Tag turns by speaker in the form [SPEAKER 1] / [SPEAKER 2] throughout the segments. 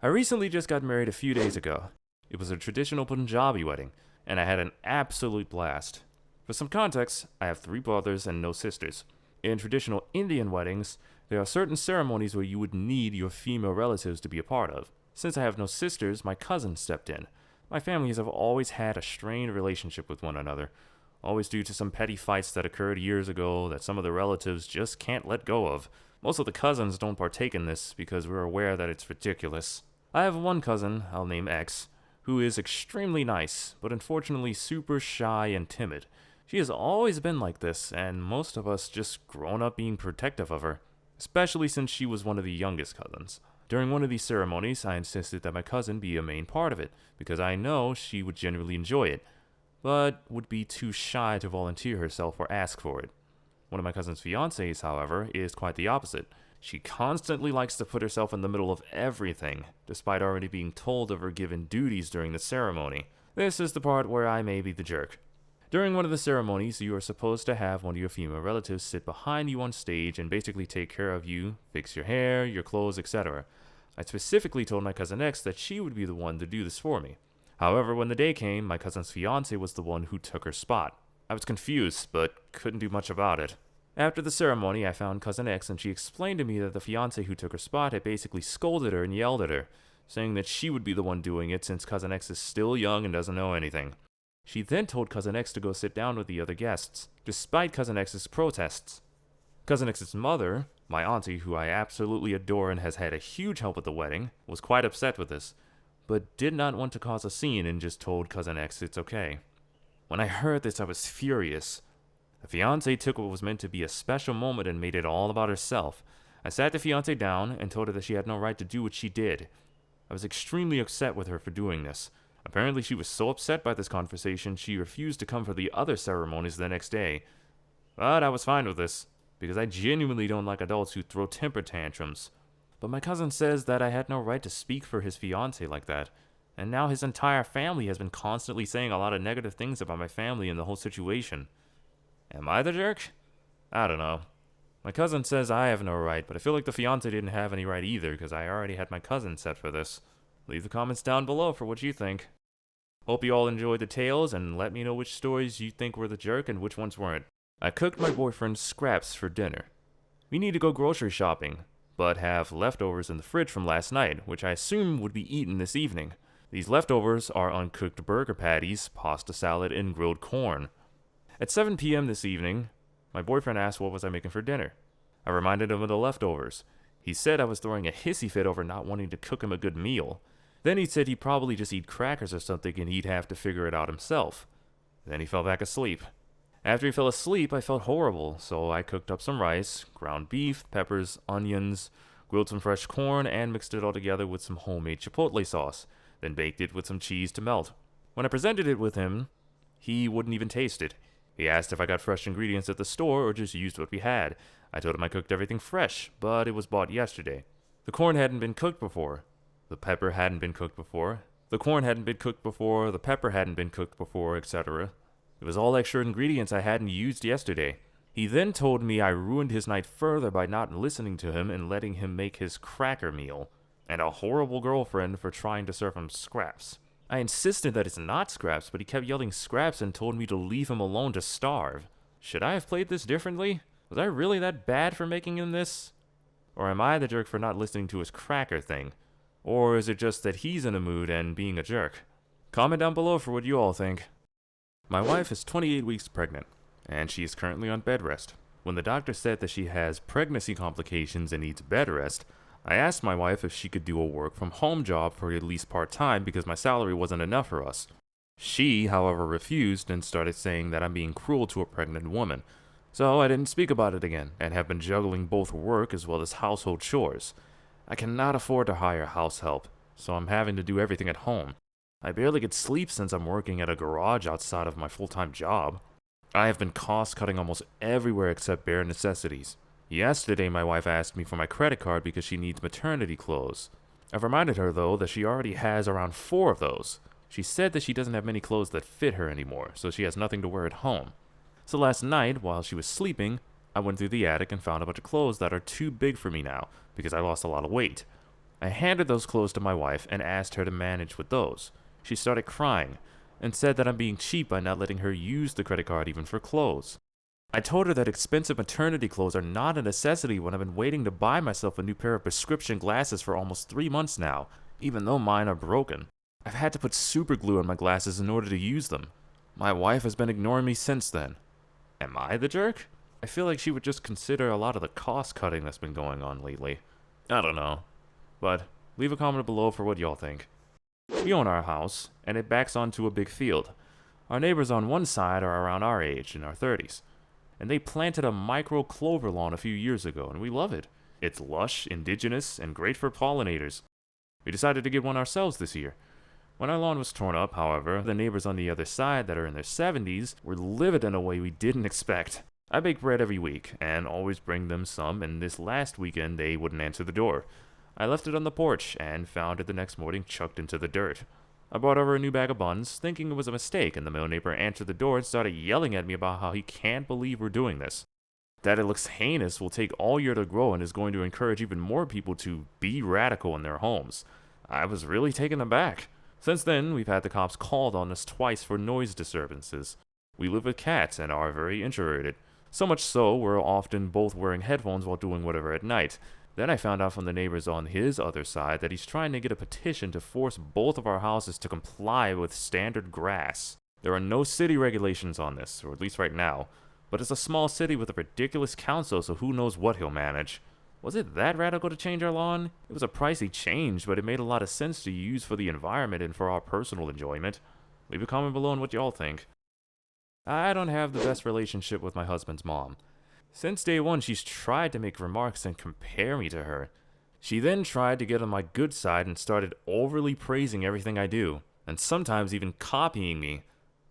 [SPEAKER 1] I recently just got married a few days ago. It was a traditional Punjabi wedding, and I had an absolute blast. For some context, I have 3 brothers and no sisters. In traditional Indian weddings, there are certain ceremonies where you would need your female relatives to be a part of. Since I have no sisters, my cousin stepped in. My families have always had a strained relationship with one another, always due to some petty fights that occurred years ago that some of the relatives just can't let go of. Most of the cousins don't partake in this because we're aware that it's ridiculous. I have one cousin, I'll name X, who is extremely nice, but unfortunately super shy and timid. She has always been like this, and most of us just grown up being protective of her, especially since she was one of the youngest cousins. During one of these ceremonies, I insisted that my cousin be a main part of it, because I know she would genuinely enjoy it, but would be too shy to volunteer herself or ask for it. One of my cousin's fiancés, however, is quite the opposite. She constantly likes to put herself in the middle of everything, despite already being told of her given duties during the ceremony. This is the part where I may be the jerk. During one of the ceremonies, you are supposed to have one of your female relatives sit behind you on stage and basically take care of you, fix your hair, your clothes, etc. I specifically told my cousin X that she would be the one to do this for me. However, when the day came, my cousin's fiancé was the one who took her spot. I was confused, but couldn't do much about it. After the ceremony, I found cousin X, and she explained to me that the fiancé who took her spot had basically scolded her and yelled at her, saying that she would be the one doing it since cousin X is still young and doesn't know anything. She then told cousin X to go sit down with the other guests, despite cousin X's protests. Cousin X's mother, my auntie, who I absolutely adore and has had a huge help at the wedding, was quite upset with this, but did not want to cause a scene and just told cousin X it's okay. When I heard this, I was furious. The fiancé took what was meant to be a special moment and made it all about herself. I sat the fiancé down and told her that she had no right to do what she did. I was extremely upset with her for doing this. Apparently she was so upset by this conversation she refused to come for the other ceremonies the next day. But I was fine with this, because I genuinely don't like adults who throw temper tantrums. But my cousin says that I had no right to speak for his fiancé like that, and now his entire family has been constantly saying a lot of negative things about my family and the whole situation. Am I the jerk? I don't know. My cousin says I have no right, but I feel like the fiancé didn't have any right either because I already had my cousin set for this. Leave the comments down below for what you think. Hope you all enjoyed the tales and let me know which stories you think were the jerk and which ones weren't. I cooked my boyfriend scraps for dinner. We need to go grocery shopping, but have leftovers in the fridge from last night, which I assume would be eaten this evening. These leftovers are uncooked burger patties, pasta salad, and grilled corn. At 7 p.m. this evening, my boyfriend asked what was I making for dinner. I reminded him of the leftovers. He said I was throwing a hissy fit over not wanting to cook him a good meal. Then he said he'd probably just eat crackers or something and he'd have to figure it out himself. Then he fell back asleep. After he fell asleep, I felt horrible, so I cooked up some rice, ground beef, peppers, onions, grilled some fresh corn, and mixed it all together with some homemade chipotle sauce, then baked it with some cheese to melt. When I presented it with him, he wouldn't even taste it. He asked if I got fresh ingredients at the store or just used what we had. I told him I cooked everything fresh, but it was bought yesterday. The corn hadn't been cooked before. The pepper hadn't been cooked before. The corn hadn't been cooked before. The pepper hadn't been cooked before, etc. It was all extra ingredients I hadn't used yesterday. He then told me I ruined his night further by not listening to him and letting him make his cracker meal, and a horrible girlfriend for trying to serve him scraps. I insisted that it's not scraps, but he kept yelling scraps and told me to leave him alone to starve. Should I have played this differently? Was I really that bad for making him this? Or am I the jerk for not listening to his cracker thing? Or is it just that he's in a mood and being a jerk? Comment down below for what you all think. My wife is 28 weeks pregnant, and she is currently on bed rest. When the doctor said that she has pregnancy complications and needs bed rest, I asked my wife if she could do a work-from-home job for at least part-time because my salary wasn't enough for us. She, however, refused and started saying that I'm being cruel to a pregnant woman. So I didn't speak about it again, and have been juggling both work as well as household chores. I cannot afford to hire house help, so I'm having to do everything at home. I barely get sleep since I'm working at a garage outside of my full-time job. I have been cost-cutting almost everywhere except bare necessities. Yesterday, my wife asked me for my credit card because she needs maternity clothes. I've reminded her, though, that she already has around 4 of those. She said that she doesn't have many clothes that fit her anymore, so she has nothing to wear at home. So last night, while she was sleeping, I went through the attic and found a bunch of clothes that are too big for me now, because I lost a lot of weight. I handed those clothes to my wife and asked her to manage with those. She started crying and said that I'm being cheap by not letting her use the credit card even for clothes. I told her that expensive maternity clothes are not a necessity when I've been waiting to buy myself a new pair of prescription glasses for almost 3 months now, even though mine are broken. I've had to put super glue on my glasses in order to use them. My wife has been ignoring me since then. Am I the jerk? I feel like she would just consider a lot of the cost cutting that's been going on lately. I don't know. But leave a comment below for what y'all think. We own our house, and it backs onto a big field. Our neighbors on one side are around our age, in our 30s. And they planted a micro clover lawn a few years ago, and we love it. It's lush, indigenous, and great for pollinators. We decided to get one ourselves this year. When our lawn was torn up, however, the neighbors on the other side that are in their 70s were livid in a way we didn't expect. I bake bread every week, and always bring them some, and this last weekend they wouldn't answer the door. I left it on the porch, and found it the next morning chucked into the dirt. I brought over a new bag of buns, thinking it was a mistake, and the male neighbor answered the door and started yelling at me about how he can't believe we're doing this. That it looks heinous will take all year to grow and is going to encourage even more people to be radical in their homes. I was really taken aback. Since then, we've had the cops called on us twice for noise disturbances. We live with cats and are very introverted. So much so, we're often both wearing headphones while doing whatever at night. Then I found out from the neighbors on his other side that he's trying to get a petition to force both of our houses to comply with standard grass. There are no city regulations on this, or at least right now, but it's a small city with a ridiculous council, so who knows what he'll manage. Was it that radical to change our lawn? It was a pricey change, but it made a lot of sense to use for the environment and for our personal enjoyment. Leave a comment below on what y'all think. I don't have the best relationship with my husband's mom. Since day one, she's tried to make remarks and compare me to her. She then tried to get on my good side and started overly praising everything I do, and sometimes even copying me.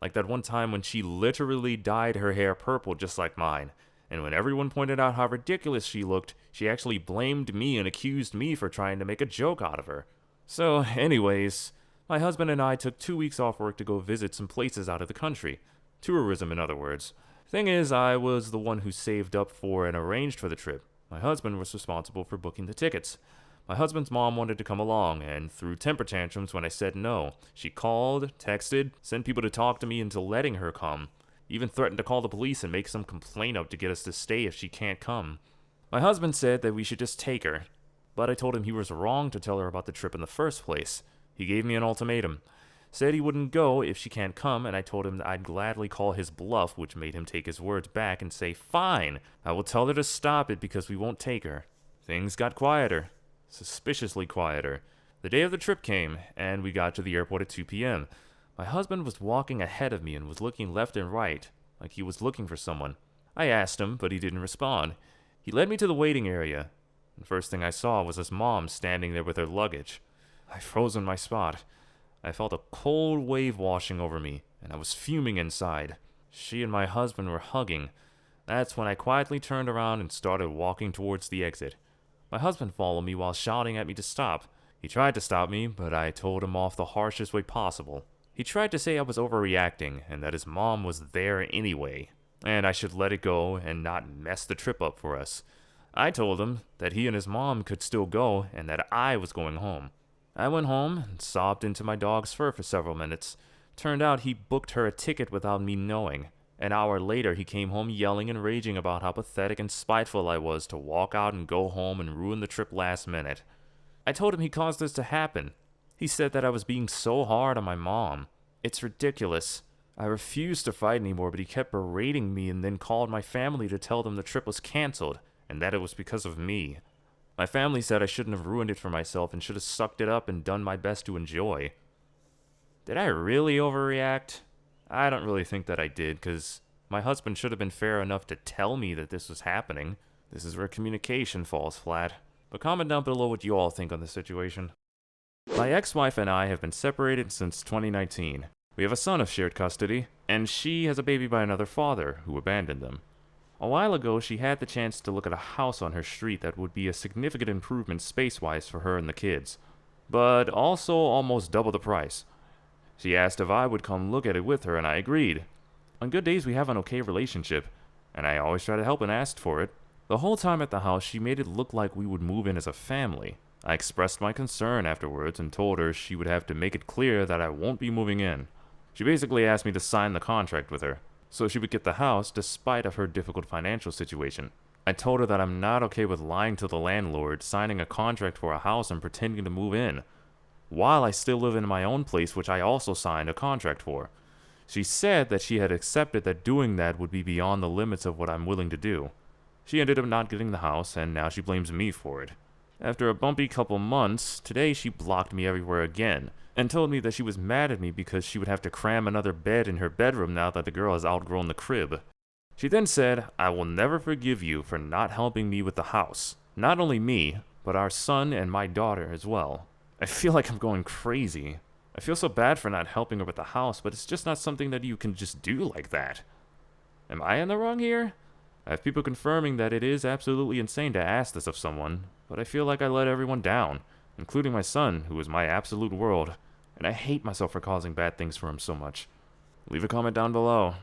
[SPEAKER 1] Like that one time when she literally dyed her hair purple just like mine, and when everyone pointed out how ridiculous she looked, she actually blamed me and accused me for trying to make a joke out of her. So anyways, my husband and I took 2 weeks off work to go visit some places out of the country. Tourism, in other words. Thing is, I was the one who saved up for and arranged for the trip. My husband was responsible for booking the tickets. My husband's mom wanted to come along, and threw temper tantrums when I said no. She called, texted, sent people to talk to me into letting her come. Even threatened to call the police and make some complaint up to get us to stay if she can't come. My husband said that we should just take her, but I told him he was wrong to tell her about the trip in the first place. He gave me an ultimatum. Said he wouldn't go if she can't come, and I told him that I'd gladly call his bluff, which made him take his words back and say, "Fine, I will tell her to stop it because we won't take her." Things got quieter. Suspiciously quieter. The day of the trip came, and we got to the airport at 2 p.m. My husband was walking ahead of me and was looking left and right, like he was looking for someone. I asked him, but he didn't respond. He led me to the waiting area. The first thing I saw was his mom standing there with her luggage. I froze in my spot. I felt a cold wave washing over me, and I was fuming inside. She and my husband were hugging. That's when I quietly turned around and started walking towards the exit. My husband followed me while shouting at me to stop. He tried to stop me, but I told him off the harshest way possible. He tried to say I was overreacting, and that his mom was there anyway, and I should let it go and not mess the trip up for us. I told him that he and his mom could still go, and that I was going home. I went home and sobbed into my dog's fur for several minutes. Turned out he booked her a ticket without me knowing. An hour later, he came home yelling and raging about how pathetic and spiteful I was to walk out and go home and ruin the trip last minute. I told him he caused this to happen. He said that I was being so hard on my mom. It's ridiculous. I refused to fight anymore, but he kept berating me and then called my family to tell them the trip was canceled, and that it was because of me. My family said I shouldn't have ruined it for myself and should have sucked it up and done my best to enjoy. Did I really overreact? I don't really think that I did, because my husband should have been fair enough to tell me that this was happening. This is where communication falls flat. But comment down below what you all think on the situation. My ex-wife and I have been separated since 2019. We have a son of shared custody, and she has a baby by another father who abandoned them. A while ago, she had the chance to look at a house on her street that would be a significant improvement space-wise for her and the kids, but also almost double the price. She asked if I would come look at it with her, and I agreed. On good days, we have an okay relationship, and I always try to help and asked for it. The whole time at the house, she made it look like we would move in as a family. I expressed my concern afterwards and told her she would have to make it clear that I won't be moving in. She basically asked me to sign the contract with her, so she would get the house despite of her difficult financial situation. I told her that I'm not okay with lying to the landlord, signing a contract for a house and pretending to move in, while I still live in my own place which I also signed a contract for. She said that she had accepted that doing that would be beyond the limits of what I'm willing to do. She ended up not getting the house, and now she blames me for it. After a bumpy couple months, today she blocked me everywhere again, and told me that she was mad at me because she would have to cram another bed in her bedroom now that the girl has outgrown the crib. She then said, "I will never forgive you for not helping me with the house. Not only me, but our son and my daughter as well." I feel like I'm going crazy. I feel so bad for not helping her with the house, but it's just not something that you can just do like that. Am I in the wrong here? I have people confirming that it is absolutely insane to ask this of someone, but I feel like I let everyone down, including my son, who is my absolute world, and I hate myself for causing bad things for him so much. Leave a comment down below.